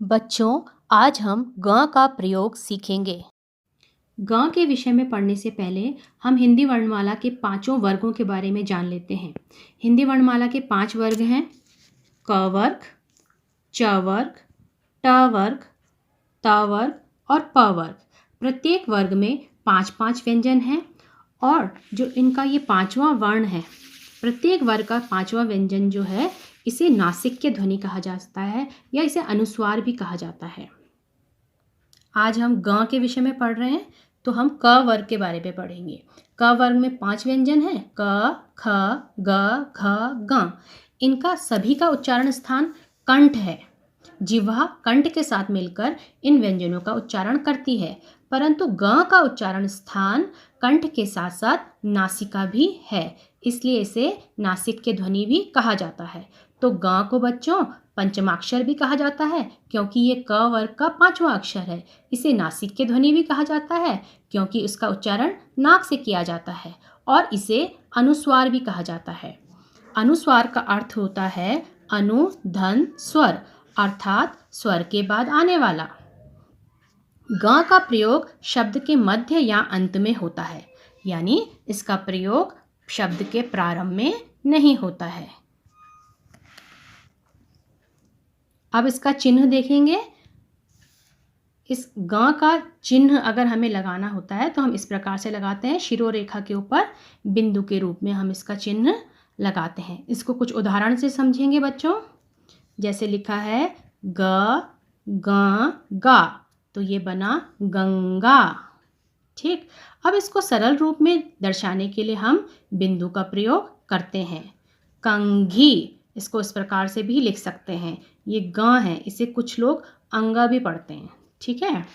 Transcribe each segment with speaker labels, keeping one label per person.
Speaker 1: बच्चों, आज हम ग का प्रयोग सीखेंगे। ग के विषय में पढ़ने से पहले हम हिंदी वर्णमाला के पांचों वर्गों के बारे में जान लेते हैं। हिंदी वर्णमाला के 5 वर्ग हैं: क वर्ग, च वर्ग, ट वर्ग, त वर्ग और प वर्ग। प्रत्येक वर्ग में 5-5 व्यंजन हैं और जो इनका ये 5वां वर्ण है, प्रत्येक वर्ग का 5वां व्यंजन जो है इसे नासिक्य ध्वनि कहा जाता है या इसे अनुस्वार भी कहा जाता है। आज हम ग के विषय में पढ़ रहे हैं, तो हम क वर्ग के बारे में पढ़ेंगे। क वर्ग में 5 व्यंजन हैं: क, ख, ग, घ, ङ। इनका सभी का उच्चारण स्थान कंठ है। जिह्वा कंठ के साथ मिलकर इन व्यंजनों का उच्चारण करती है, परंतु ग का उच्चारण स्थान कंठ के साथ साथ नासिका भी है, इसलिए इसे नासिक्य ध्वनि भी कहा जाता है। तो ग को बच्चों पंचमाक्षर भी कहा जाता है क्योंकि ये क वर्ग का 5वां अक्षर है। इसे नासिक्य ध्वनि भी कहा जाता है क्योंकि उसका उच्चारण नाक से किया जाता है, और इसे अनुस्वार भी कहा जाता है। अनुस्वार का अर्थ होता है अनु धन स्वर, अर्थात स्वर के बाद आने वाला। ग का प्रयोग शब्द के मध्य या अंत में होता है, यानी इसका प्रयोग शब्द के प्रारंभ में नहीं होता है। अब इसका चिन्ह देखेंगे। इस ग का चिन्ह अगर हमें लगाना होता है तो हम इस प्रकार से लगाते हैं। शिरोरेखा के ऊपर बिंदु के रूप में हम इसका चिन्ह लगाते हैं। इसको कुछ उदाहरण से समझेंगे बच्चों। जैसे लिखा है ग, ग, गा, तो ये बना गंगा। ठीक, अब इसको सरल रूप में दर्शाने के लिए हम बिंदु का प्रयोग करते हैं। कंघी, इसको इस प्रकार से भी लिख सकते हैं। ये ग है, इसे कुछ लोग अंगा भी पढ़ते हैं। ठीक है,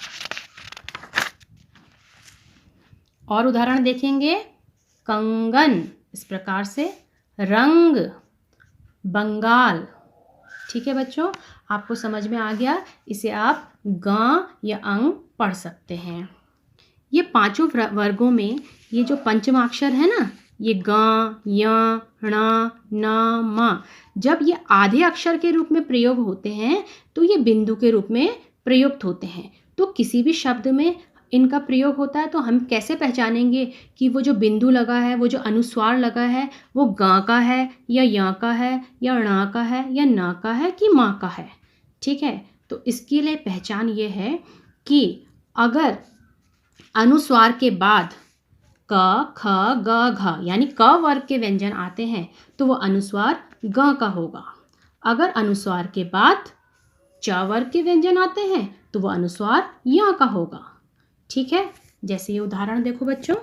Speaker 1: और उदाहरण देखेंगे। कंगन, इस प्रकार से। रंग, बंगाल। ठीक है बच्चों, आपको समझ में आ गया। इसे आप ग या अंग पढ़ सकते हैं। ये पांचों वर्गों में ये जो पंचमाक्षर है ना, ये ग, य, ण, न, म, जब ये आधे अक्षर के रूप में प्रयोग होते हैं तो ये बिंदु के रूप में प्रयुक्त होते हैं। तो किसी भी शब्द में इनका प्रयोग होता है तो हम कैसे पहचानेंगे कि वो जो बिंदु लगा है, वो जो अनुस्वार लगा है, वो ग का है या य का है या ण का है या न का है कि म का है। ठीक है, तो इसके लिए पहचान ये है कि अगर अनुस्वार के बाद क, ख, ग, घ यानी क वर्ग के व्यंजन आते हैं तो वो अनुस्वार ग का होगा। अगर अनुस्वार के बाद च वर्ग के व्यंजन आते हैं तो वो अनुस्वार य का होगा। ठीक है, जैसे ये उदाहरण देखो बच्चों।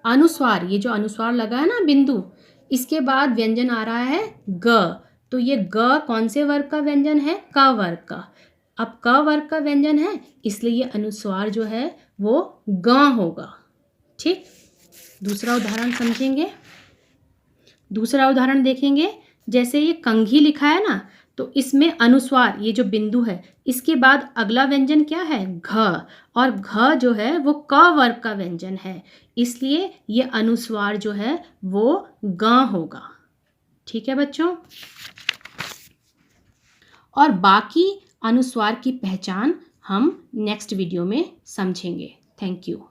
Speaker 1: अनुस्वार, ये जो अनुस्वार लगा है ना बिंदु, इसके बाद व्यंजन आ रहा है ग, तो ये ग कौन से वर्ग का व्यंजन है? क वर्ग का। अब क वर्ग का व्यंजन है, इसलिए ये अनुस्वार जो है वो ग होगा। ठीक, दूसरा उदाहरण समझेंगे। दूसरा उदाहरण देखेंगे। जैसे ये कंघी लिखा है ना, तो इसमें अनुस्वार, ये जो बिंदु है, इसके बाद अगला व्यंजन क्या है? घ, और घ जो है वो क वर्ग का व्यंजन है, इसलिए ये अनुस्वार जो है वो ग होगा। ठीक है बच्चों, और बाकी अनुस्वार की पहचान हम नेक्स्ट वीडियो में समझेंगे। Thank you.